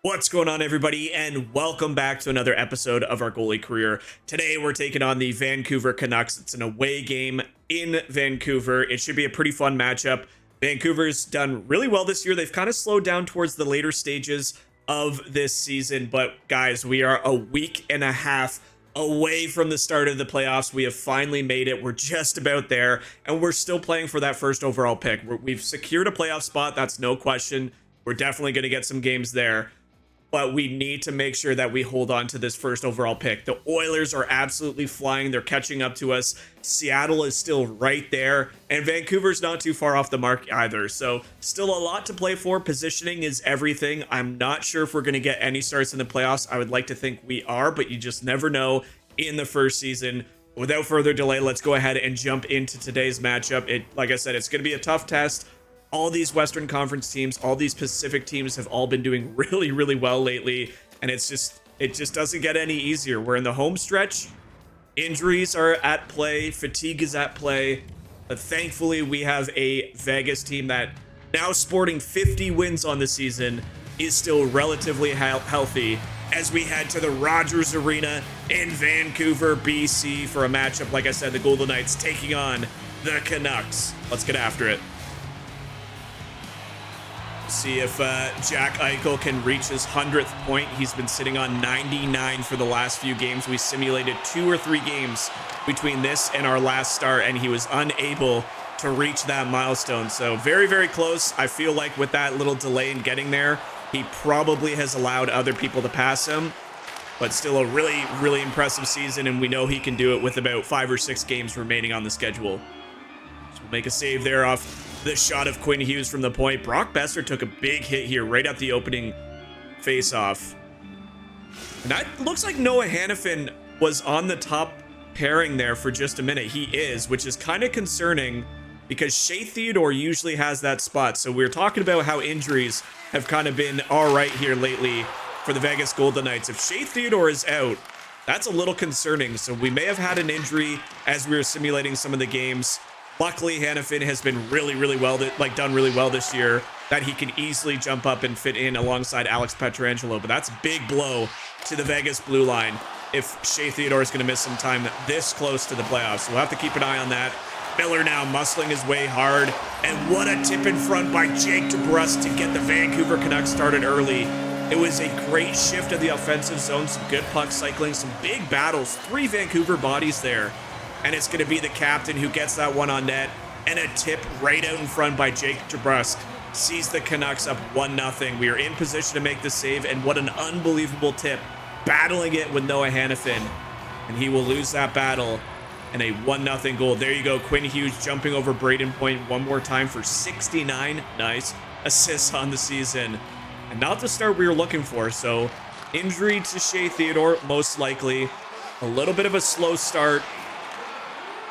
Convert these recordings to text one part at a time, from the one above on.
What's going on, everybody, and welcome back to another episode of our goalie career. Today, we're taking on the Vancouver Canucks. It's an away game in Vancouver. It should be a pretty fun matchup. Vancouver's done really well this year. They've kind of slowed down towards the later stages of this season, but guys, we are a week and a half away from the start of the playoffs. We have finally made it. We're just about there, and we're still playing for that first overall pick. We've secured a playoff spot. That's no question. We're definitely going to get some games there. But we need to make sure that we hold on to this first overall pick. The Oilers are absolutely flying. They're catching up to us. Seattle is still right there. And Vancouver's not too far off the mark either. So still a lot to play for. Positioning is everything. I'm not sure if we're going to get any starts in the playoffs. I would like to think we are, but you just never know in the first season. Without further delay, let's go ahead and jump into today's matchup. Like I said, it's going to be a tough test. All these Western Conference teams, all these Pacific teams have all been doing really, really well lately. And it just doesn't get any easier. We're in the home stretch. Injuries are at play. Fatigue is at play. But thankfully, we have a Vegas team that, now sporting 50 wins on the season, is still relatively healthy as we head to the Rogers Arena in Vancouver, BC for a matchup. Like I said, the Golden Knights taking on the Canucks. Let's get after it. See if Jack Eichel can reach his 100th point. He's been sitting on 99 for the last few games. We simulated 2 or 3 games between this and our last start, and he was unable to reach that milestone. So very, very close. I feel like with that little delay in getting there, he probably has allowed other people to pass him. But still a really, really impressive season, and we know he can do it with about 5 or 6 games remaining on the schedule. So we'll make a save there off the shot of Quinn Hughes from the point. Brock Boeser took a big hit here right at the opening face-off. And that looks like Noah Hannafin was on the top pairing there for just a minute. He is, which is kind of concerning because Shea Theodore usually has that spot. So we're talking about how injuries have kind of been all right here lately for the Vegas Golden Knights. If Shea Theodore is out, that's a little concerning. So we may have had an injury as we were simulating some of the games. Luckily, Hannafin has been really, really well, done really well this year, that he can easily jump up and fit in alongside Alex Pietrangelo. But that's a big blow to the Vegas blue line if Shea Theodore is going to miss some time this close to the playoffs. So we'll have to keep an eye on that. Miller now muscling his way hard. And what a tip in front by Jake DeBrusk to get the Vancouver Canucks started early. It was a great shift of the offensive zone, some good puck cycling, some big battles, 3 Vancouver bodies there. And it's going to be the captain who gets that one on net. And a tip right out in front by Jake DeBrusk sees the Canucks up 1-0. We are in position to make the save, and what an unbelievable tip. Battling it with Noah Hannafin. And he will lose that battle. And a 1-0 goal. There you go. Quinn Hughes jumping over Braden Point one more time for 69 nice assists on the season. And not the start we were looking for. So injury to Shea Theodore, most likely. A little bit of a slow start.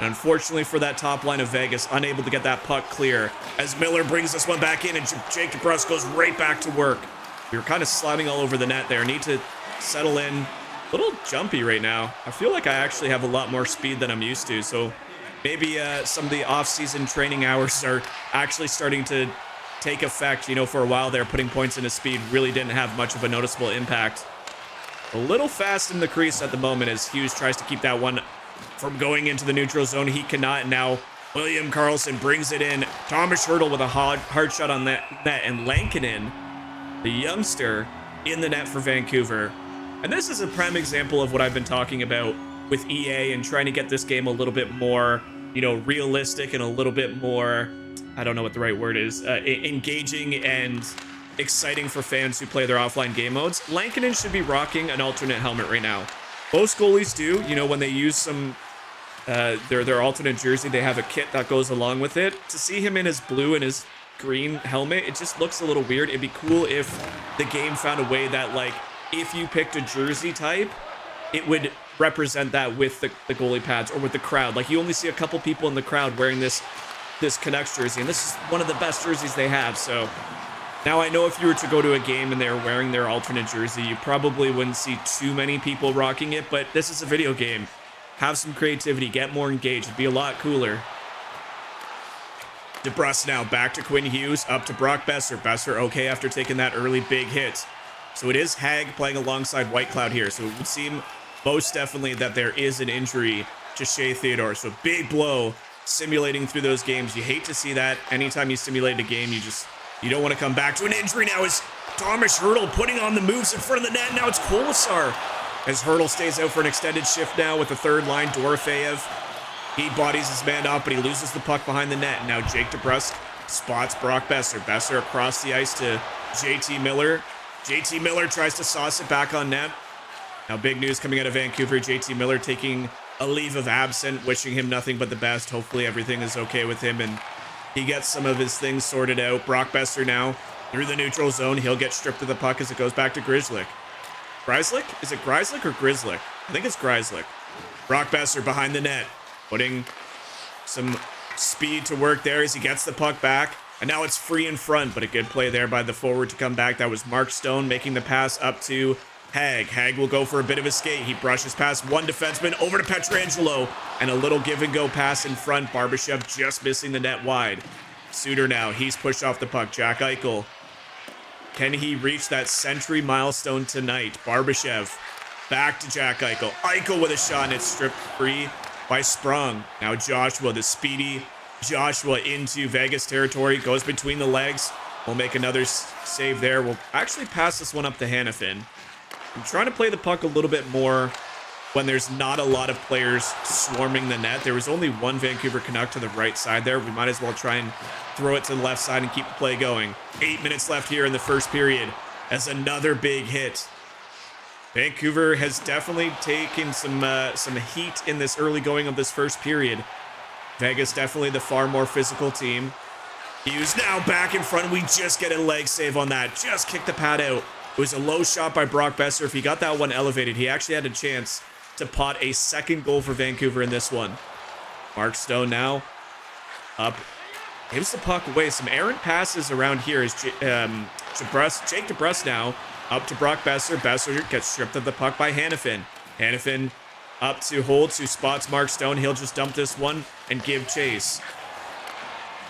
Unfortunately for that top line of Vegas, unable to get that puck clear as Miller brings this one back in and Jake DeBrusk goes right back to work. We were kind of slamming all over the net there. Need to settle in. A little jumpy right now. I feel like I actually have a lot more speed than I'm used to. So maybe some of the off-season training hours are actually starting to take effect. You know, for a while there, putting points into speed really didn't have much of a noticeable impact. A little fast in the crease at the moment as Hughes tries to keep that one from going into the neutral zone. He cannot. Now William Karlsson brings it in. Thomas Hertl with a hard shot on that net, and Lankinen, the youngster, in the net for Vancouver. And this is a prime example of what I've been talking about with EA and trying to get this game a little bit more, you know, realistic and a little bit more, I don't know what the right word is, engaging and exciting for fans who play their offline game modes. Lankinen should be rocking an alternate helmet right now. Most goalies do, you know, when they use some their alternate jersey, they have a kit that goes along with it. To see him in his blue and his green helmet, it just looks a little weird. It'd be cool if the game found a way that, like, if you picked a jersey type, it would represent that with the goalie pads or with the crowd. Like, you only see a couple people in the crowd wearing this Canucks jersey, and this is one of the best jerseys they have. So now I know if you were to go to a game and they're wearing their alternate jersey, you probably wouldn't see too many people rocking it, but this is a video game. Have some creativity, get more engaged, it'd be a lot cooler. DeBrusk now back to Quinn Hughes, up to Brock Boeser. Boeser okay after taking that early big hit. So it is Hag playing alongside White Cloud here. So it would seem most definitely that there is an injury to Shea Theodore. So big blow simulating through those games. You hate to see that. Anytime you simulate a game, you don't want to come back to an injury. Now is Thomas Hurdle putting on the moves in front of the net. Now it's Corsair as Hurdle stays out for an extended shift now with the third line, Dorofeyev. He bodies his man up, but he loses the puck behind the net. Now Jake DeBrusk spots Brock Besser. Besser across the ice to JT Miller. JT Miller tries to sauce it back on net. Now big news coming out of Vancouver. JT Miller taking a leave of absence, wishing him nothing but the best. Hopefully everything is okay with him and he gets some of his things sorted out. Brock Besser now through the neutral zone. He'll get stripped of the puck as it goes back to Grizzlick. Grizzlick? Is it Grizzlick or Grizzlick? I think it's Grizzlick. Brock Besser behind the net, putting some speed to work there as he gets the puck back. And now it's free in front, but a good play there by the forward to come back. That was Mark Stone making the pass up to Hag. Hag will go for a bit of a skate. He brushes past one defenseman over to Pietrangelo. And a little give and go pass in front. Barbashev just missing the net wide. Suter now, he's pushed off the puck. Jack Eichel. Can he reach that century milestone tonight? Barbashev back to Jack Eichel. Eichel with a shot and it's stripped free by Sprung. Now Joshua, the speedy Joshua into Vegas territory. Goes between the legs. We'll make another save there. We'll actually pass this one up to Hanifin. I'm trying to play the puck a little bit more when there's not a lot of players swarming the net. There was only one Vancouver Canuck to the right side there. We might as well try and throw it to the left side and keep the play going. 8 minutes left here in the first period as another big hit. Vancouver has definitely taken some heat in this early going of this first period. Vegas definitely the far more physical team. Hughes now back in front. We just get a leg save on that. Just kick the pad out. It was a low shot by Brock Besser. If he got that one elevated, he actually had a chance to pot a second goal for Vancouver in this one. Mark Stone now up. Gives the puck away. Some errant passes around here as Jake DeBrusk now up to Brock Besser. Besser gets stripped of the puck by Hanifin. Hanifin up to Holtz, who spots Mark Stone. He'll just dump this one and give chase.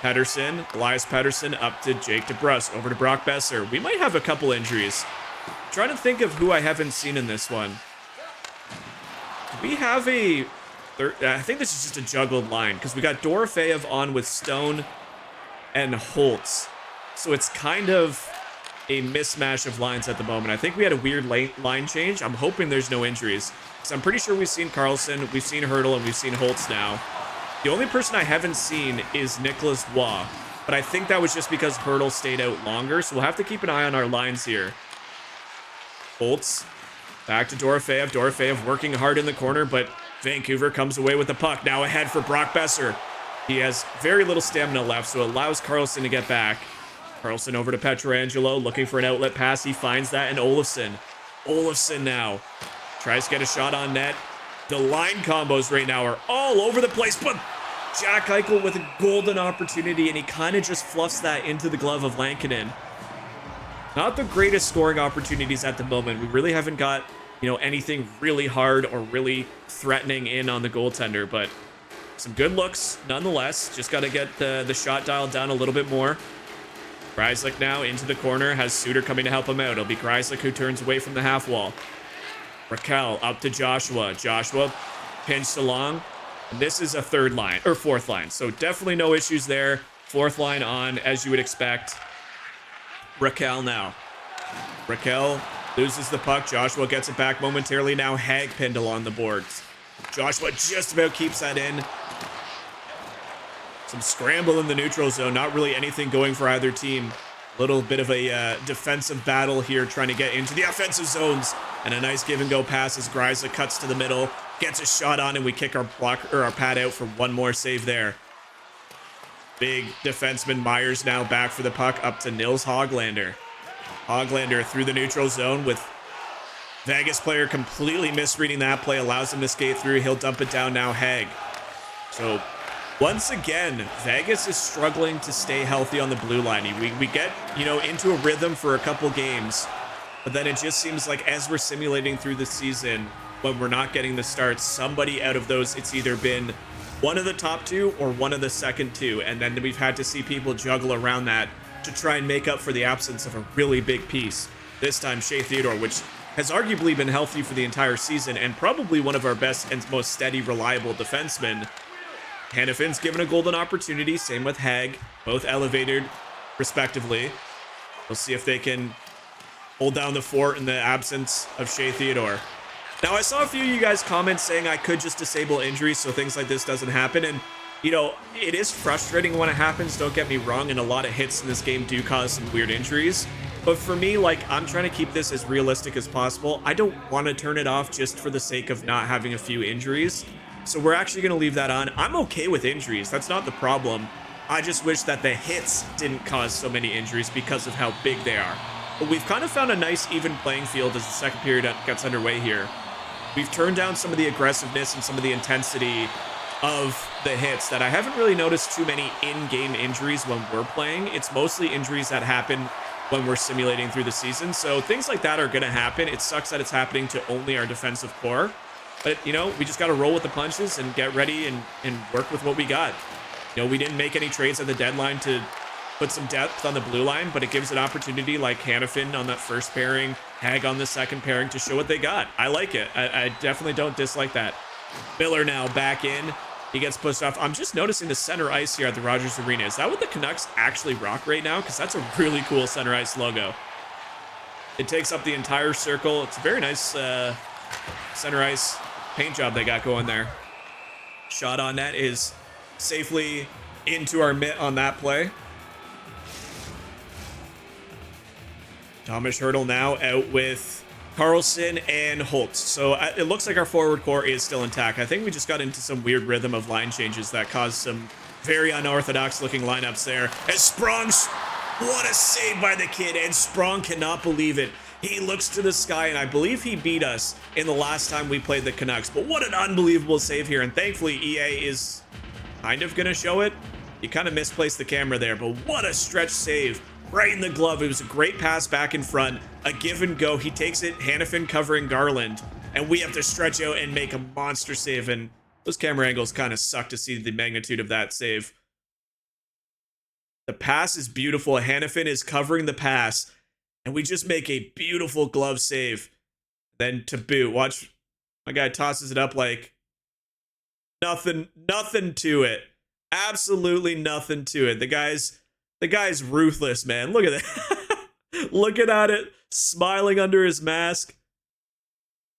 Elias Pettersson up to Jake DeBrusk. Over to Brock Besser. We might have a couple injuries. Trying to think of who I haven't seen in this one. We have I think this is just a juggled line because we got Dorofeyev on with Stone and Holtz. So it's kind of a mismatch of lines at the moment. I think we had a weird line change. I'm hoping there's no injuries. So I'm pretty sure we've seen Carlson, we've seen Hurdle, and we've seen Holtz now. The only person I haven't seen is Nicholas Waugh. But I think that was just because Hurdle stayed out longer. So we'll have to keep an eye on our lines here. Holtz back to Dorofeyev. Dorofeyev working hard in the corner, but Vancouver comes away with the puck. Now ahead for Brock Besser. He has very little stamina left, so it allows Carlson to get back. Carlson over to Pietrangelo, looking for an outlet pass. He finds that in Olofsson. Olofsson now tries to get a shot on net. The line combos right now are all over the place, but Jack Eichel with a golden opportunity, and he kind of just fluffs that into the glove of Lankinen. Not the greatest scoring opportunities at the moment. We really haven't got, anything really hard or really threatening in on the goaltender, but some good looks nonetheless. Just got to get the shot dialed down a little bit more. Grizzlick now into the corner, has Suter coming to help him out. It'll be Grizzlick who turns away from the half wall. Raquel up to Joshua. Joshua pinched along. And this is a fourth line. So definitely no issues there. Fourth line on, as you would expect. Raquel now. Raquel loses the puck. Joshua gets it back momentarily. Now Hag pinned along the boards. Joshua just about keeps that in. Some scramble in the neutral zone. Not really anything going for either team. A little bit of a defensive battle here, trying to get into the offensive zones. And a nice give and go pass as Griza cuts to the middle, gets a shot on, and we kick our pad out for one more save there. Big defenseman Myers now back for the puck up to Nils Hoglander. Hoglander through the neutral zone with Vegas player completely misreading that play, allows him to skate through. He'll dump it down now, Hag. So once again, Vegas is struggling to stay healthy on the blue line. We get, into a rhythm for a couple games, but then it just seems like as we're simulating through the season, when we're not getting the starts, somebody out of those, it's either been one of the top two or one of the second two, and then we've had to see people juggle around that to try and make up for the absence of a really big piece. This time, Shea Theodore, which has arguably been healthy for the entire season and probably one of our best and most steady, reliable defensemen. Hannafin's given a golden opportunity. Same with Hag. Both elevated, respectively. We'll see if they can hold down the fort in the absence of Shea Theodore. Now, I saw a few of you guys comment saying I could just disable injuries so things like this doesn't happen. And, you know, it is frustrating when it happens. Don't get me wrong. And a lot of hits in this game do cause some weird injuries. But for me, like, I'm trying to keep this as realistic as possible. I don't want to turn it off just for the sake of not having a few injuries. So we're actually going to leave that on. I'm okay with injuries. That's not the problem. I just wish that the hits didn't cause so many injuries because of how big they are. But we've kind of found a nice even playing field as the second period gets underway here. We've turned down some of the aggressiveness and some of the intensity of the hits that I haven't really noticed too many in-game injuries when we're playing. It's mostly injuries that happen when we're simulating through the season. So things like that are going to happen. It sucks that it's happening to only our defensive core. But, you know, we just got to roll with the punches and get ready and work with what we got. You know, we didn't make any trades at the deadline to put some depth on the blue line, but it gives an opportunity like Hannafin on that first pairing, Hag on the second pairing to show what they got. I like it. I definitely don't dislike that. Miller now back in. He gets pushed off. I'm just noticing the center ice here at the Rogers Arena. Is that what the Canucks actually rock right now? Because that's a really cool center ice logo. It takes up the entire circle. It's a very nice center ice paint job they got going there. Shot on net is safely into our mitt on that play. Thomas Hertl now out with Carlson and Holtz. So it looks like our forward core is still intact. I think we just got into some weird rhythm of line changes that caused some very unorthodox looking lineups there. As Sprong's, what a save by the kid. And Sprong cannot believe it. He looks to the sky, and I believe he beat us in the last time we played the Canucks. But what an unbelievable save here. And thankfully, EA is kind of going to show it. You kind of misplaced the camera there, but what a stretch save. Right in the glove. It was a great pass back in front. A give and go. He takes it. Hannafin covering Garland. And we have to stretch out and make a monster save. And those camera angles kind of suck to see the magnitude of that save. The pass is beautiful. Hannafin is covering the pass. And we just make a beautiful glove save. Then to boot. Watch. My guy tosses it up like nothing to it. Absolutely nothing to it. The guy's ruthless, man. Look at that. Looking at it, smiling under his mask.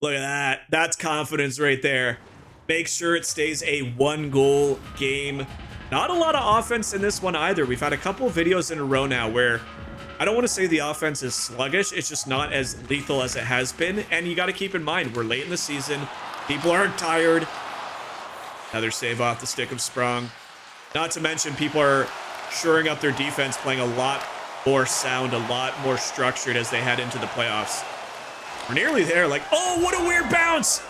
Look at that. That's confidence right there. Make sure it stays a 1-goal game. Not a lot of offense in this one either. We've had a couple videos in a row now where I don't want to say the offense is sluggish. It's just not as lethal as it has been. And you got to keep in mind, we're late in the season. People aren't tired. Another save off the stick of Sprong. Not to mention, people are shoring up their defense, playing a lot more sound, a lot more structured as they head into the playoffs. We're nearly there. Like, oh, what a weird bounce.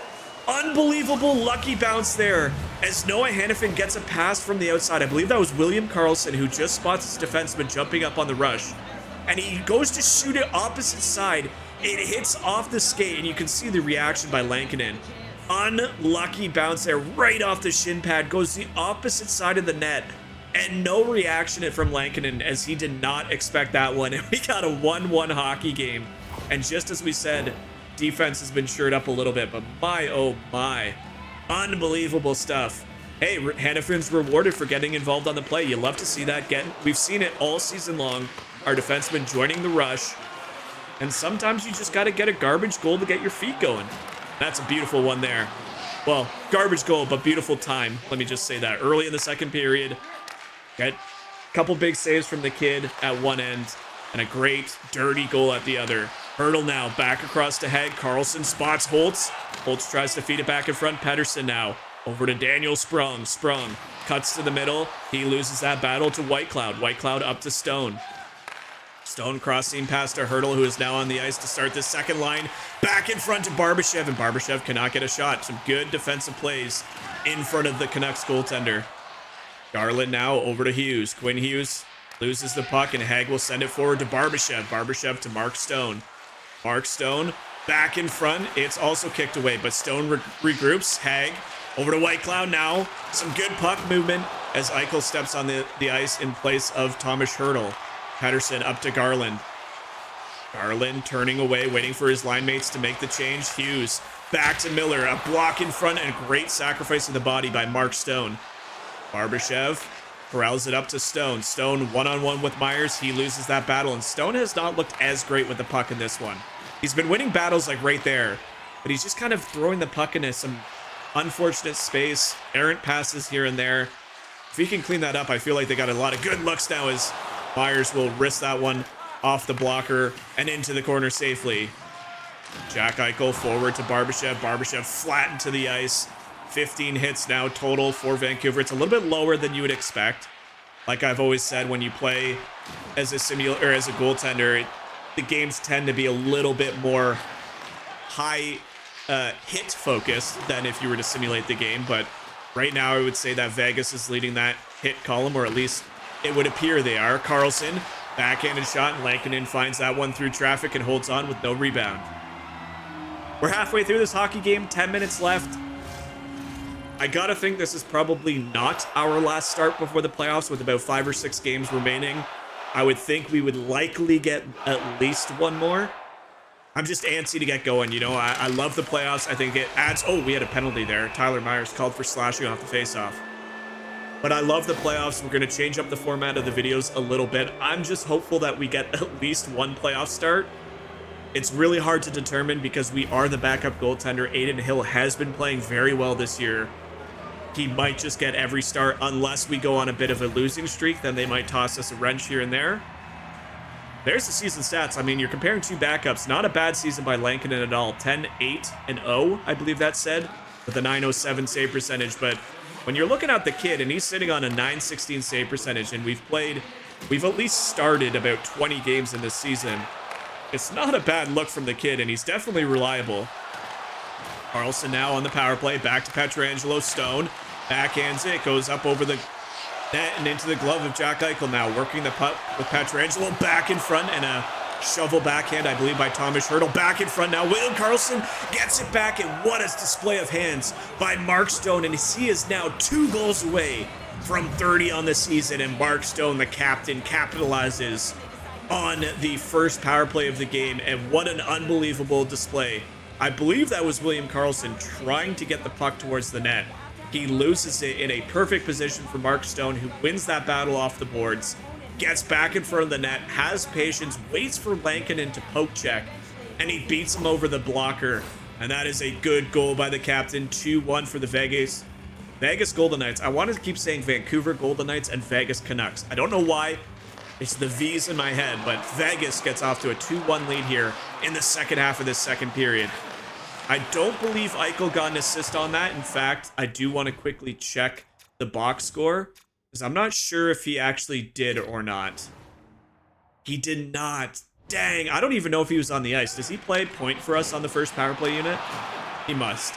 Unbelievable lucky bounce there as Noah Hannafin gets a pass from the outside. I believe that was William Karlsson who just spots his defenseman jumping up on the rush. And he goes to shoot it opposite side. It hits off the skate, and you can see the reaction by Lankinen. Unlucky bounce there, right off the shin pad, goes the opposite side of the net. And no reaction from Lankinen as he did not expect that one. And we got a 1-1 hockey game. And just as we said, defense has been shored up a little bit. But my, oh my. Unbelievable stuff. Hey, Hannafin's rewarded for getting involved on the play. You love to see that. We've seen it all season long. Our defenseman joining the rush. And sometimes you just got to get a garbage goal to get your feet going. That's a beautiful one there. Well, garbage goal, but beautiful time. Let me just say that. Early in the second period. Got a couple big saves from the kid at one end and a great dirty goal at the other. Hertl now back across to Hag. Carlson spots Holtz. Holtz tries to feed it back in front. Pedersen now over to Daniel Sprong. Sprong cuts to the middle. He loses that battle to Whitecloud. Whitecloud up to Stone. Stone crossing past to Hertl, who is now on the ice to start this second line. Back in front to Barbashev, and Barbashev cannot get a shot. Some good defensive plays in front of the Canucks goaltender. Garland now over to Hughes. Quinn Hughes loses the puck, and Hag will send it forward to Barbashev. Barbashev to Mark Stone. Mark Stone back in front. It's also kicked away, but Stone regroups. Hag over to Whitecloud now. Some good puck movement as Eichel steps on the ice in place of Thomas Hertl. Pedersen up to Garland. Garland turning away, waiting for his line mates to make the change. Hughes back to Miller, a block in front and great sacrifice of the body by Mark Stone. Barbashev corrals it up to Stone. Stone one-on-one with Myers. He loses that battle, and Stone has not looked as great with the puck in this one. He's been winning battles like right there, but he's just kind of throwing the puck into some unfortunate space, errant passes here and there. If he can clean that up, I feel like they got a lot of good looks now as Myers will risk that one off the blocker and into the corner safely. Jack Eichel forward to Barbashev. Barbashev flattened to the ice. 15 hits now total for Vancouver. It's a little bit lower than you would expect. Like I've always said, when you play as a goaltender, the games tend to be a little bit more high hit focused than if you were to simulate the game. But right now I would say that Vegas is leading that hit column, or at least it would appear they are. Carlson, backhanded shot, and Lankinen finds that one through traffic and holds on with no rebound. We're halfway through this hockey game, 10 minutes left. I gotta think this is probably not our last start before the playoffs, with about 5 or 6 games remaining. I would think we would likely get at least one more. I'm just antsy to get going, you know. I love the playoffs. I think it adds... Oh, we had a penalty there. Tyler Myers called for slashing off the faceoff. But I love the playoffs. We're going to change up the format of the videos a little bit. I'm just hopeful that we get at least one playoff start. It's really hard to determine because we are the backup goaltender. Aiden Hill has been playing very well this year. He might just get every start unless we go on a bit of a losing streak. Then they might toss us a wrench here and there. There's the season stats. I mean, you're comparing two backups. Not a bad season by Lankinen at all. 10-8-0, I believe that said, with a 907 save percentage. But when you're looking at the kid, and he's sitting on a 916 save percentage, and we've at least started about 20 games in this season, it's not a bad look from the kid, and he's definitely reliable. Carlson now on the power play, back to Pietrangelo. Stone backhands it, goes up over the net and into the glove of Jack Eichel now, working the puck with Pietrangelo back in front, and a shovel backhand, I believe, by Thomas Hertl. Back in front now, William Carlson gets it back, and what a display of hands by Mark Stone, and he is now 2 goals away from 30 on the season, and Mark Stone, the captain, capitalizes on the first power play of the game, and what an unbelievable display. I believe that was William Carlson trying to get the puck towards the net. He loses it in a perfect position for Mark Stone, who wins that battle off the boards, gets back in front of the net, has patience, waits for Lankinen to poke check, and he beats him over the blocker. And that is a good goal by the captain. 2-1 for the Vegas Golden Knights. I wanted to keep saying Vancouver Golden Knights and Vegas Canucks. I don't know why. It's the V's in my head, but Vegas gets off to a 2-1 lead here in the second half of this second period. I don't believe Eichel got an assist on that. In fact, I do want to quickly check the box score, because I'm not sure if he actually did or not. He did not. Dang, I don't even know if he was on the ice. Does he play point for us on the first power play unit? He must.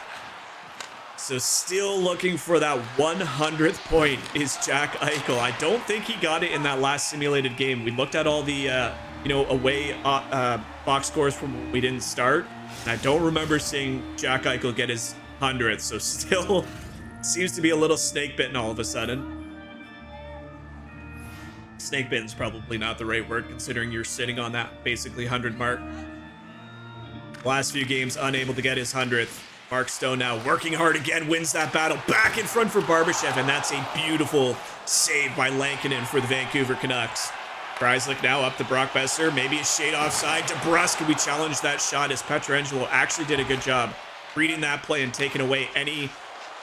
So still looking for that 100th point is Jack Eichel. I don't think he got it in that last simulated game. We looked at all the, away box scores from when we didn't start. And I don't remember seeing Jack Eichel get his 100th. So still seems to be a little snake bitten all of a sudden. Snake bitten's probably not the right word, considering you're sitting on that basically 100 mark. Last few games unable to get his 100th. Mark Stone now working hard again, wins that battle back in front for Barbashev, and that's a beautiful save by Lankinen for the Vancouver Canucks. Kreislik now up to Brock Besser, maybe a shade offside. DeBrusk, we challenge that shot as Pietrangelo actually did a good job reading that play and taking away any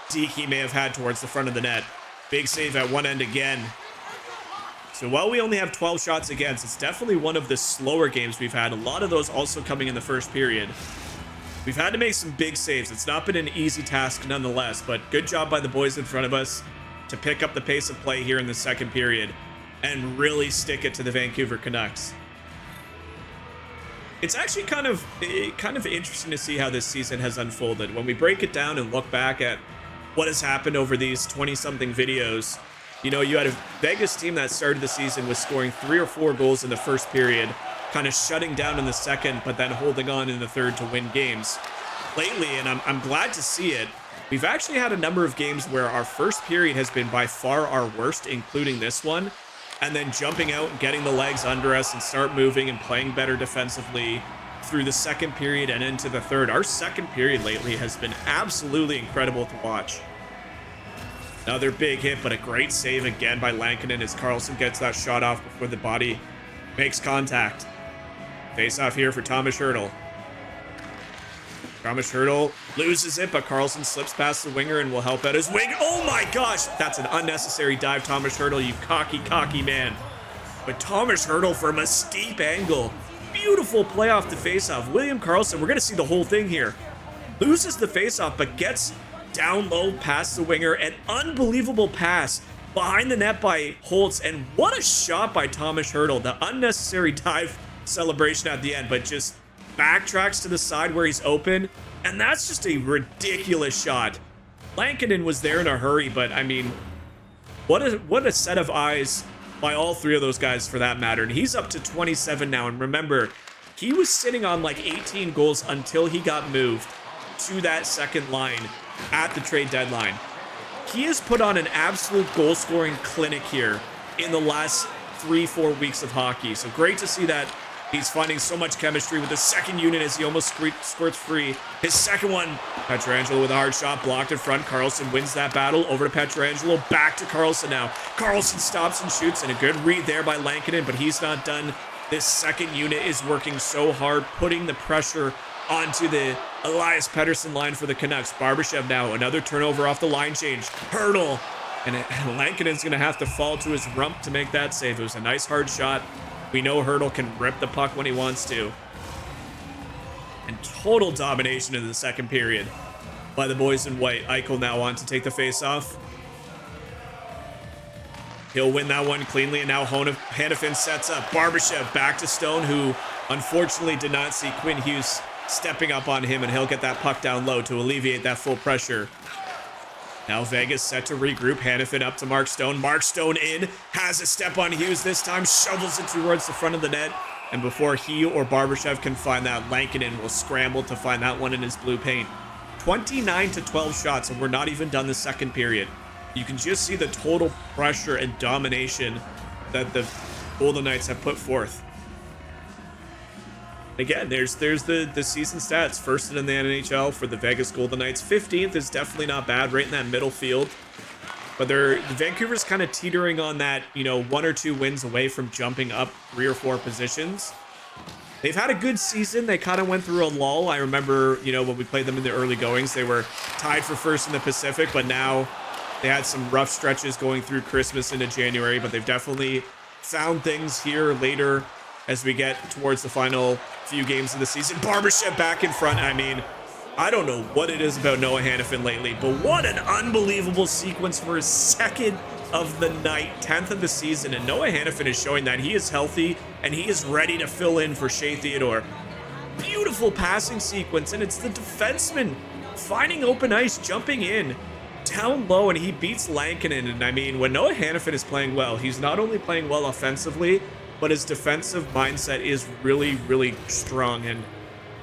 deke he may have had towards the front of the net. Big save at one end again. So while we only have 12 shots against, it's definitely one of the slower games we've had. A lot of those also coming in the first period. We've had to make some big saves. It's not been an easy task nonetheless, but good job by the boys in front of us to pick up the pace of play here in the second period and really stick it to the Vancouver Canucks. It's actually kind of interesting to see how this season has unfolded. When we break it down and look back at what has happened over these 20-something videos, you know, you had a Vegas team that started the season with scoring 3 or 4 goals in the first period, kind of shutting down in the second, but then holding on in the third to win games. Lately, and I'm glad to see it, we've actually had a number of games where our first period has been by far our worst, including this one. and then jumping out and getting the legs under us and start moving and playing better defensively through the second period and into the third. Our second period lately has been absolutely incredible to watch. Another big hit, but a great save again by Lankinen as Karlsson gets that shot off before the body makes contact. Face off here for Thomas Hertl. Thomas Hertl loses it, but Karlsson slips past the winger and will help out his wing. Oh my gosh, that's an unnecessary dive, Thomas Hertl, you cocky man. But Thomas Hertl from a steep angle. Beautiful play off the faceoff. William Karlsson, we're going to see the whole thing here. Loses the faceoff, but gets down low past the winger. An unbelievable pass behind the net by Holtz. And what a shot by Thomas Hertl. The unnecessary dive celebration at the end, but just backtracks to the side where he's open. And that's just a ridiculous shot. Lankinen was there in a hurry, but I mean, what a set of eyes by all three of those guys for that matter. And he's up to 27 now. And remember, he was sitting on like 18 goals until he got moved to that second line at the trade deadline. He has put on an absolute goal scoring clinic here in the last 3-4 weeks of hockey. So great to see that he's finding so much chemistry with the second unit as he almost squirts free. His second one, Pietrangelo with a hard shot, blocked in front. Karlsson wins that battle. Over to Pietrangelo, back to Karlsson now. Karlsson stops and shoots, and a good read there by Lankinen, but he's not done. This second unit is working so hard, putting the pressure onto the Elias Pettersson line for the Canucks. Barbashev now, another turnover off the line change. Hertl, and Lankinen's going to have to fall to his rump to make that save. It was a nice hard shot. We know Hertl can rip the puck when he wants to. And total domination in the second period by the boys in white. Eichel now on to take the face-off. He'll win that one cleanly, and now Hanifin sets up. Barbashev back to Stone, who unfortunately did not see Quinn Hughes stepping up on him, and he'll get that puck down low to alleviate that full pressure. Now Vegas set to regroup. Hanifin up to Mark Stone. Mark Stone in. Has a step on Hughes this time. Shovels it towards the front of the net. And before he or Barbashev can find that, Lankinen will scramble to find that one in his blue paint. 29-12 shots, and we're not even done the second period. You can just see the total pressure and domination that the Golden Knights have put forth. Again, there's the season stats. First in the NHL for the Vegas Golden Knights. 15th is definitely not bad, right in that middle field. But Vancouver's kind of teetering on that, 1 or 2 wins away from jumping up 3 or 4 positions. They've had a good season. They kind of went through a lull. I remember, when we played them in the early goings, they were tied for first in the Pacific, but now they had some rough stretches going through Christmas into January, but they've definitely found things here later as we get towards the final few games of the season. Barbashev back in front. I mean, I don't know what it is about Noah Hanifin lately, but what an unbelievable sequence for his second of the night, 10th of the season. And Noah Hanifin is showing that he is healthy and he is ready to fill in for Shea Theodore. Beautiful passing sequence, and it's the defenseman finding open ice, jumping in down low, and he beats Lankinen. And I mean, when Noah Hanifin is playing well, he's not only playing well offensively, but his defensive mindset is really, really strong. And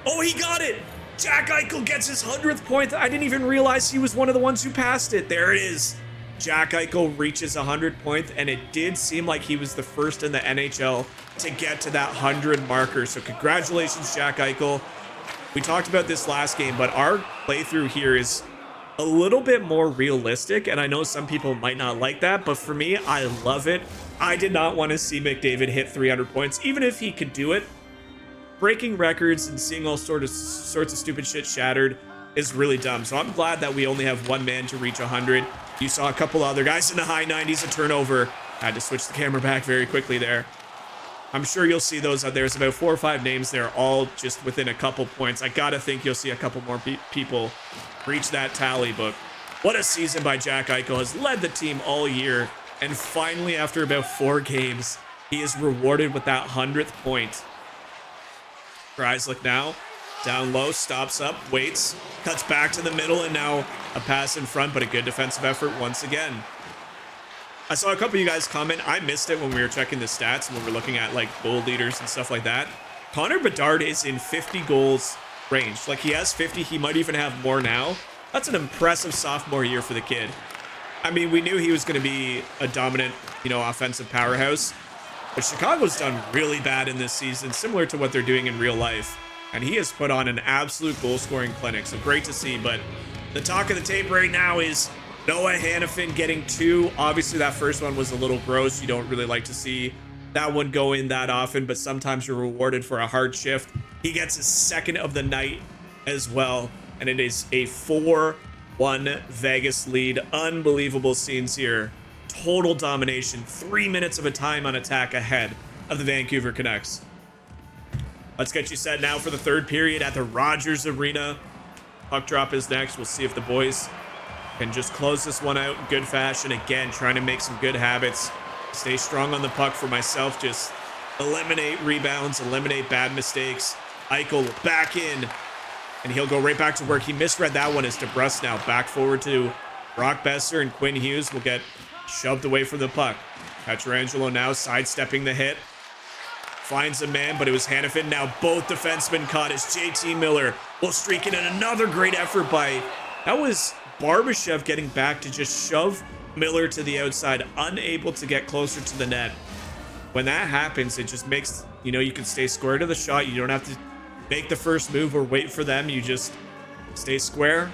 oh, he got it! Jack Eichel gets his 100th point. I didn't even realize he was one of the ones who passed it. There it is. Jack Eichel reaches 100 points, and it did seem like he was the first in the NHL to get to that 100 marker. So congratulations, Jack Eichel. We talked about this last game, but our playthrough here is a little bit more realistic, and I know some people might not like that, but for me, I love it. I did not want to see McDavid hit 300 points, even if he could do it. Breaking records and seeing all sorts of stupid shit shattered is really dumb. So I'm glad that we only have one man to reach 100. You saw a couple other guys in the high 90s, a turnover. I had to switch the camera back very quickly there. I'm sure you'll see those. There's about 4 or 5 names there, all just within a couple points. I gotta think you'll see a couple more people reach that tally. But what a season by Jack Eichel. Has led the team all year. And finally, after about 4 games, he is rewarded with that 100th point. Kreislik now, down low, stops up, waits, cuts back to the middle, and now a pass in front, but a good defensive effort once again. I saw a couple of you guys comment. I missed it when we were checking the stats and when we were looking at like goal leaders and stuff like that. Connor Bedard is in 50 goals range. Like, he has 50. He might even have more now. That's an impressive sophomore year for the kid. I mean, we knew he was going to be a dominant, offensive powerhouse. But Chicago's done really bad in this season, similar to what they're doing in real life. And he has put on an absolute goal-scoring clinic, so great to see. But the talk of the tape right now is Noah Hannafin getting 2. Obviously, that first one was a little gross. You don't really like to see that one go in that often, but sometimes you're rewarded for a hard shift. He gets his second of the night as well, and it is a 4-1 Vegas lead. Unbelievable scenes here. Total domination. 3 minutes of a time on attack ahead of the Vancouver Canucks. Let's get you set now for the third period at the Rogers Arena. Puck drop is next. We'll see if the boys can just close this one out in good fashion. Again, trying to make some good habits. Stay strong on the puck for myself. Just eliminate rebounds, eliminate bad mistakes. Eichel back in, and he'll go right back to work. He misread that one as DeBrus now. Back forward to Brock Besser, and Quinn Hughes will get shoved away from the puck. Pietrangelo now sidestepping the hit. Finds a man, but it was Hannafin. Now both defensemen caught as JT Miller will streak in, and another great effort by, that was Barbashev getting back to just shove Miller to the outside, unable to get closer to the net. When that happens, it just makes, you can stay square to the shot. You don't have to make the first move or wait for them. You just stay square,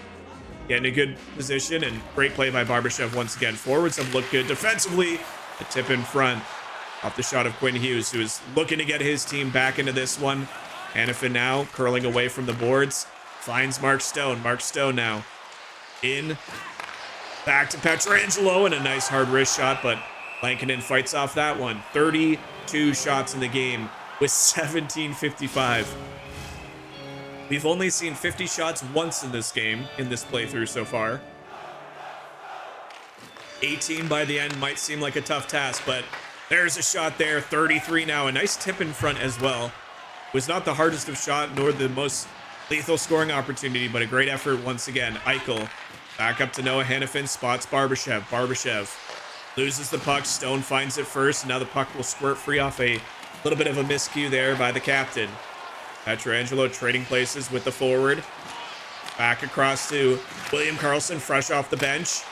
get in a good position, and great play by Barbashev once again. Forwards have looked good defensively. A tip in front off the shot of Quinn Hughes, who is looking to get his team back into this one. Hannafin now curling away from the boards. Finds Mark Stone. Mark Stone now in. Back to Pietrangelo, and a nice hard wrist shot, but Lankinen fights off that one. 32 shots in the game with 17:55. We've only seen 50 shots once in this game, in this playthrough so far. 18 by the end might seem like a tough task, but there's a shot there. 33 now. A nice tip in front as well. Was not the hardest of shot, nor the most lethal scoring opportunity, but a great effort once again. Eichel back up to Noah Hannafin, spots Barbashev. Barbashev loses the puck. Stone finds it first. Now the puck will squirt free off a little bit of a miscue there by the captain. Pietrangelo trading places with the forward. Back across to William Karlsson, fresh off the bench.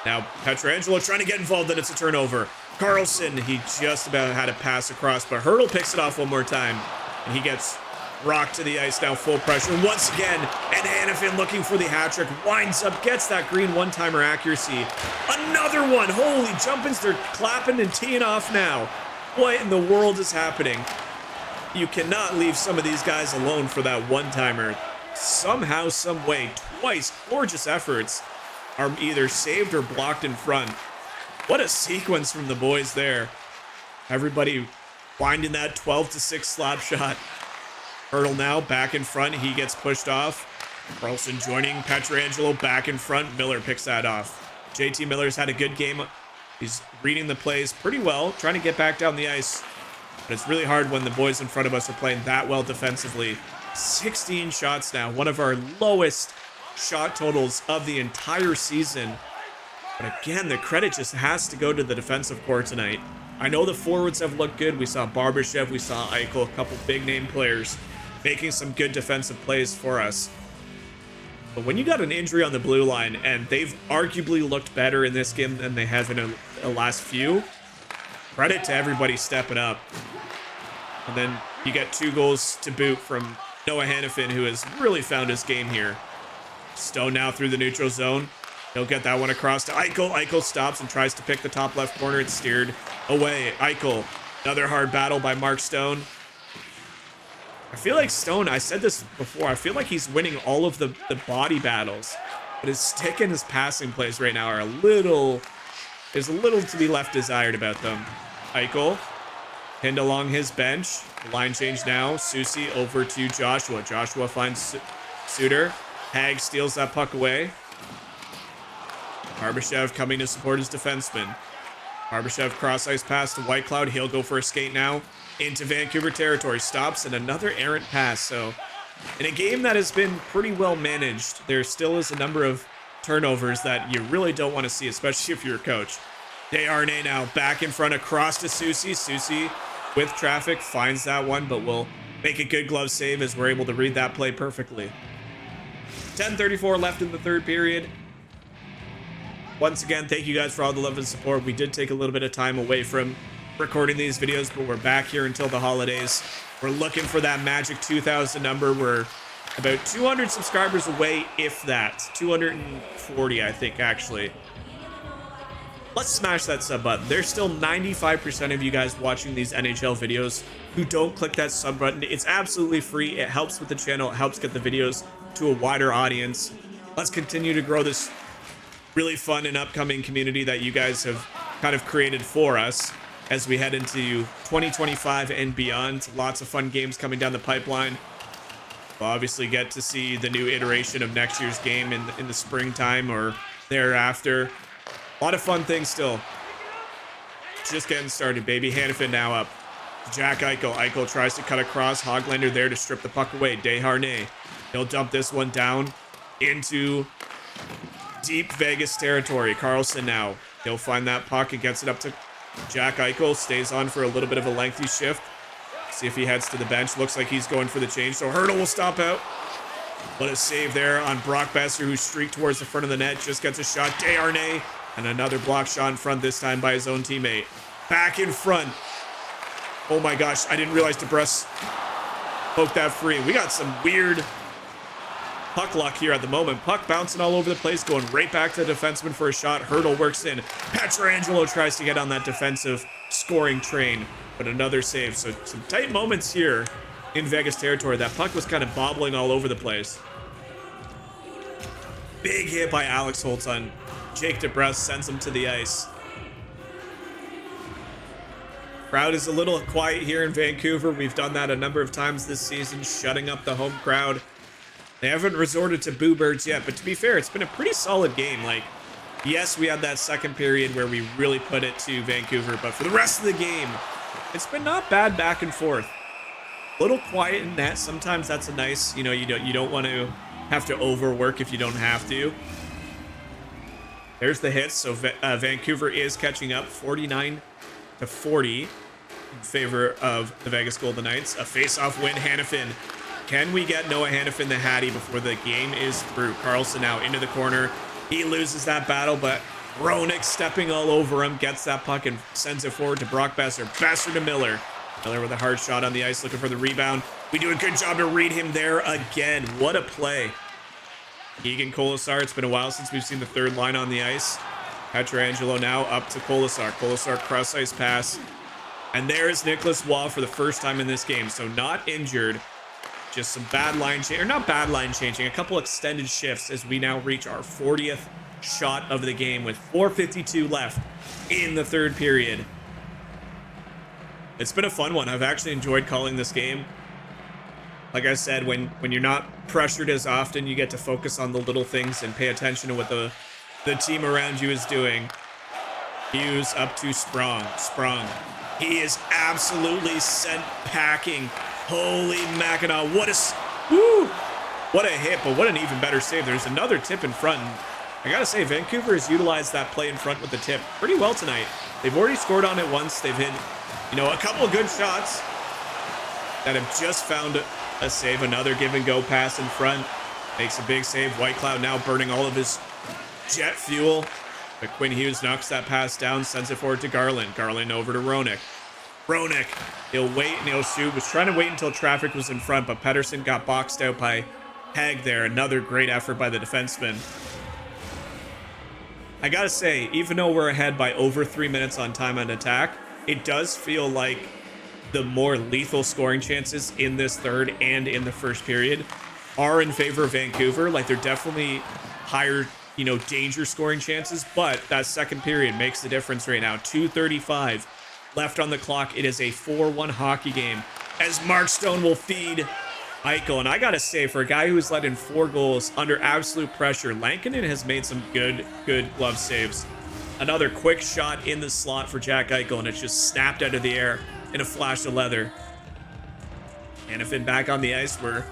Now Pietrangelo trying to get involved, and it's a turnover. Karlsson, he just about had a pass across, but Hurdle picks it off one more time, and he gets rocked to the ice now, full pressure once again, and Hannafin looking for the hat trick, winds up, gets that green one-timer accuracy. Another one. Holy jumpins, they're clapping and teeing off now. What in the world is happening? You cannot leave some of these guys alone for that one-timer. Somehow, some way, twice gorgeous efforts are either saved or blocked in front. What a sequence from the boys there. Everybody finding that 12-6 slap shot. Hurdle now back in front. He gets pushed off. Karlsson joining Pietrangelo back in front. Miller picks that off. JT Miller's had a good game. He's reading the plays pretty well, trying to get back down the ice. But it's really hard when the boys in front of us are playing that well defensively. 16 shots now, one of our lowest shot totals of the entire season. But again, the credit just has to go to the defensive core tonight. I know the forwards have looked good. We saw Barbashev, we saw Eichel, a couple big name players making some good defensive plays for us. But when you got an injury on the blue line, and they've arguably looked better in this game than they have in the last few, credit to everybody stepping up. And then you get 2 goals to boot from Noah Hannafin, who has really found his game here. Stone now through the neutral zone. He'll get that one across to Eichel. Eichel stops and tries to pick the top left corner. It's steered away. Eichel, another hard battle by Mark Stone. I feel like Stone, I said this before, I feel like he's winning all of the body battles. But his stick and his passing plays right now are there's a little to be left desired about them. Eichel, pinned along his bench. The line change now. Susie over to Joshua. Joshua finds Suter. Hag steals that puck away. Barbashev coming to support his defenseman. Barbashev cross-ice pass to Whitecloud. He'll go for a skate now into Vancouver territory. Stops and another errant pass. So in a game that has been pretty well managed, there still is a number of turnovers that you really don't want to see, especially if you're a coach. Desharnais now back in front across to Susie. Susie with traffic finds that one, but will make a good glove save as we're able to read that play perfectly. 10:34 left in the third period. Once again, thank you guys for all the love and support. We did take a little bit of time away from recording these videos, but we're back here until the holidays. We're looking for that magic 2,000 number. We're about 200 subscribers away, if that. 240, I think, actually. Let's smash that sub button. There's still 95% of you guys watching these NHL videos who don't click that sub button. It's absolutely free. It helps with the channel. It helps get the videos to a wider audience. Let's continue to grow this really fun and upcoming community that you guys have kind of created for us as we head into 2025 and beyond. Lots of fun games coming down the pipeline. We'll obviously get to see the new iteration of next year's game in the springtime or thereafter. A lot of fun things still. Just getting started, baby. Hannafin now up. Jack Eichel. Eichel tries to cut across. Hoglander there to strip the puck away. Desharnais. He'll dump this one down into deep Vegas territory. Carlson now. He'll find that puck and gets it up to Jack Eichel. Stays on for a little bit of a lengthy shift. See if he heads to the bench. Looks like he's going for the change. So Hurdle will stop out. What a save there on Brock Besser, who streaked towards the front of the net. Just gets a shot. Desharnais. And another block shot in front, this time by his own teammate. Back in front. Oh my gosh, I didn't realize DeBrusk poked that free. We got some weird puck luck here at the moment. Puck bouncing all over the place, going right back to the defenseman for a shot. Hurdle works in. Pietrangelo tries to get on that defensive scoring train, but another save. So some tight moments here in Vegas territory. That puck was kind of bobbling all over the place. Big hit by Alex Holtz on Jake DeBrusk, sends him to the ice. Crowd is a little quiet here in Vancouver. We've done that a number of times this season, shutting up the home crowd. They haven't resorted to boo birds yet, but to be fair, it's been a pretty solid game. Like, yes, we had that second period where we really put it to Vancouver, but for the rest of the game, it's been not bad back and forth. A little quiet in net. Sometimes that's a nice, you don't want to have to overwork if you don't have to. There's the hits, so Vancouver is catching up 49-40 in favor of the Vegas Golden Knights. A face-off win, Hannafin. Can we get Noah Hannafin the Hattie before the game is through? Carlson now into the corner. He loses that battle, but Roenick stepping all over him, gets that puck and sends it forward to Brock Besser. Besser to Miller. Miller with a hard shot on the ice, looking for the rebound. We do a good job to read him there again. What a play. Egan Colasar, it's been a while since we've seen the third line on the ice. Pietrangelo now up to Colasar. Colasar cross ice pass. And there's Nicholas Waugh for the first time in this game. So not injured. Just some bad line change, or not bad line changing, a couple extended shifts as we now reach our 40th shot of the game with 4:52 left in the third period. It's been a fun one. I've actually enjoyed calling this game. Like I said, when you're not pressured as often, you get to focus on the little things and pay attention to what the team around you is doing. Hughes up to Sprung. He is absolutely sent packing. Holy Mackinac. What a hit, but what an even better save. There's another tip in front. I gotta say, Vancouver has utilized that play in front with the tip pretty well tonight. They've already scored on it once. They've hit, a couple of good shots that have just found a save. Another give and go pass in front. Makes a big save. Whitecloud now burning all of his jet fuel. But Quinn Hughes knocks that pass down, sends it forward to Garland. Garland over to Roenick. He'll wait and he'll shoot. Was trying to wait until traffic was in front, but Pettersson got boxed out by Hag there. Another great effort by the defenseman. I gotta say, even though we're ahead by over 3 minutes on time and attack, it does feel like the more lethal scoring chances in this third and in the first period are in favor of Vancouver. Like, they're definitely higher, danger scoring chances, but that second period makes the difference right now. 2:35 left on the clock. It is a 4-1 hockey game as Mark Stone will feed Eichel. And I gotta say, for a guy who's let in 4 goals under absolute pressure, Lankinen has made some good glove saves. Another quick shot in the slot for Jack Eichel, and it's just snapped out of the air in a flash of leather. Hannafin back on the ice. We're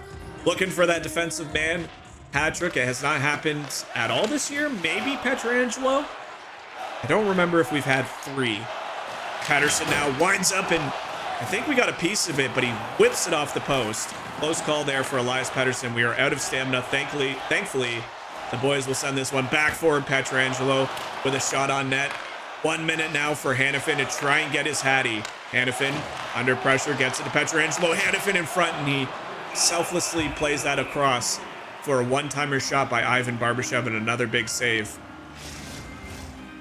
looking for that defensive man. Patrick, it has not happened at all this year. Maybe Pietrangelo. I don't remember if we've had 3. Patterson now winds up, and I think we got a piece of it, but he whips it off the post. Close call there for Elias Pettersson. We are out of stamina. Thankfully, the boys will send this one back forward. Pietrangelo with a shot on net. 1 minute now for Hanifin to try and get his Hattie. Hanifin under pressure, gets it to Pietrangelo. Hanifin in front, and he selflessly plays that across for a one-timer shot by Ivan Barbashev and another big save.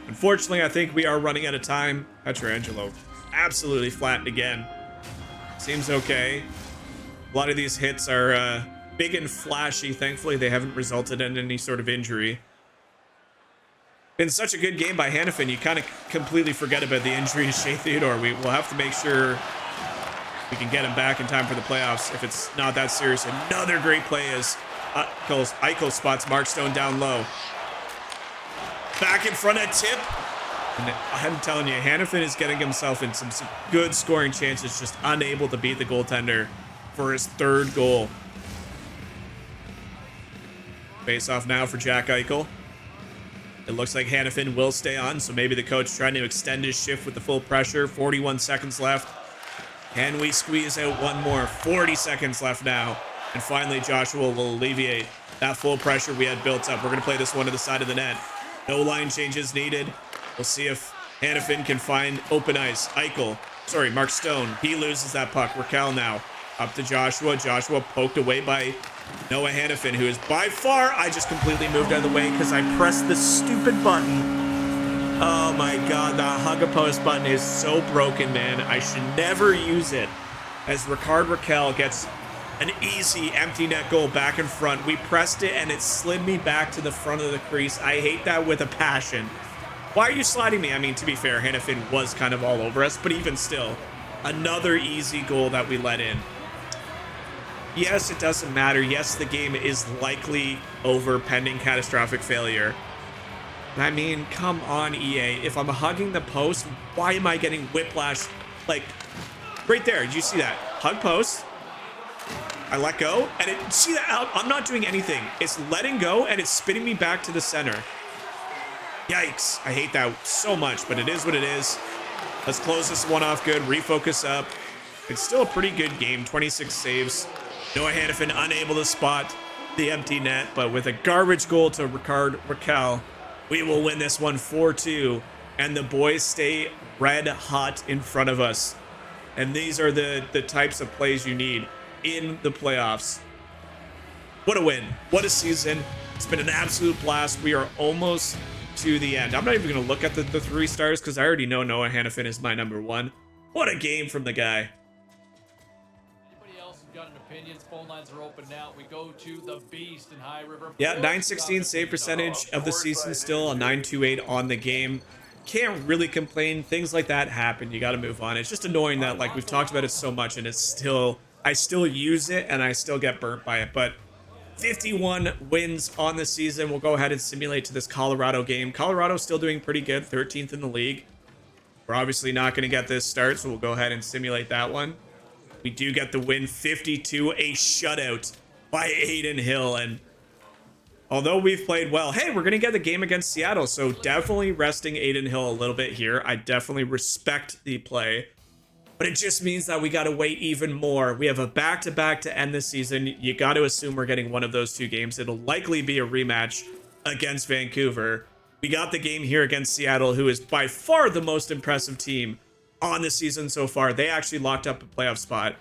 Unfortunately, I think we are running out of time. Pietrangelo absolutely flattened again. Seems okay. A lot of these hits are big and flashy. Thankfully, they haven't resulted in any sort of injury. Been such a good game by Hanifin, you kind of completely forget about the injury to Shea Theodore. We will have to make sure we can get him back in time for the playoffs if it's not that serious. Another great play as Eichel spots Mark Stone down low. Back in front of Tip. And I'm telling you, Hanifin is getting himself in some good scoring chances, just unable to beat the goaltender for his third goal. Face off now for Jack Eichel. It looks like Hanifin will stay on, so maybe the coach trying to extend his shift with the full pressure. 41 seconds left. Can we squeeze out one more? 40 seconds left now. And finally, Joshua will alleviate that full pressure we had built up. We're going to play this one to the side of the net. No line changes needed. We'll see if Hanifin can find open ice. Mark Stone. He loses that puck. Raquel now up to Joshua. Joshua poked away by Noah Hanifin, who is by far... I just completely moved out of the way because I pressed the stupid button. Oh my god, the hug a post button is so broken, man. I should never use it. As Ricard Raquel gets an easy empty net goal back in front. We pressed it and it slid me back to the front of the crease. I hate that with a passion. Why are you sliding me? I mean, to be fair, Hanifin was kind of all over us, but even still, another easy goal that we let in. Yes, it doesn't matter. Yes, the game is likely over pending catastrophic failure. I mean, come on, EA. If I'm hugging the post, why am I getting whiplash? Like, right there. Did you see that? Hug post. I let go. And see that? I'm not doing anything. It's letting go, and it's spinning me back to the center. Yikes. I hate that so much, but it is what it is. Let's close this one off good. Refocus up. It's still a pretty good game. 26 saves. Noah Hanifin unable to spot the empty net, but with a garbage goal to Ricard Raquel, we will win this one 4-2, and the boys stay red hot in front of us. And these are the types of plays you need in the playoffs. What a win. What a season. It's been an absolute blast. We are almost to the end. I'm not even going to look at the 3 stars because I already know Noah Hanifin is my number 1. What a game from the guy. Got an opinions, phone lines are open now. We go to the beast in High River. Yeah, 916 save percentage of the season, still a 928 on the game. Can't really complain. Things like that happen. You got to move on. It's just annoying that, like, we've talked about it so much and I still use it and I still get burnt by it. But 51 wins on the season. We'll go ahead and simulate to this Colorado game. Colorado's still doing pretty good, 13th in the league. We're obviously not going to get this start, so we'll go ahead and simulate that one. We do get the win 52, a shutout by Aiden Hill. And although we've played well, hey, we're going to get the game against Seattle. So definitely resting Aiden Hill a little bit here. I definitely respect the play, but it just means that we got to wait even more. We have a back-to-back to end the season. You got to assume we're getting one of those 2 games. It'll likely be a rematch against Vancouver. We got the game here against Seattle, who is by far the most impressive team on the season so far. They actually locked up a playoff spot.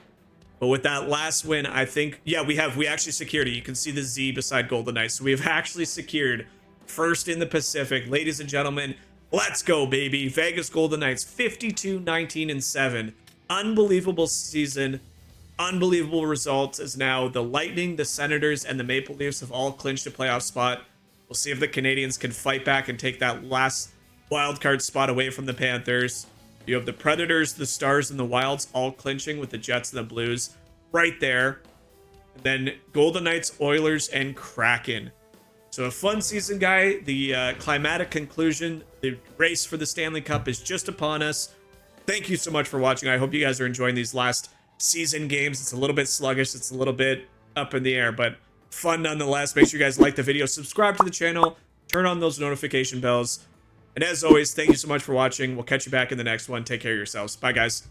But with that last win, I think, yeah, we actually secured it. You can see the Z beside Golden Knights. So we've actually secured first in the Pacific. Ladies and gentlemen, let's go, baby. Vegas Golden Knights, 52-19-7. Unbelievable season. Unbelievable results, as now the Lightning, the Senators, and the Maple Leafs have all clinched a playoff spot. We'll see if the Canadians can fight back and take that last wildcard spot away from the Panthers. You have the Predators, the Stars, and the Wilds all clinching with the Jets and the Blues right there. And then Golden Knights, Oilers, and Kraken. So a fun season, guy. The climatic conclusion, the race for the Stanley Cup is just upon us. Thank you so much for watching. I hope you guys are enjoying these last season games. It's a little bit sluggish. It's a little bit up in the air, but fun nonetheless. Make sure you guys like the video, subscribe to the channel, turn on those notification bells. And as always, thank you so much for watching. We'll catch you back in the next one. Take care of yourselves. Bye, guys.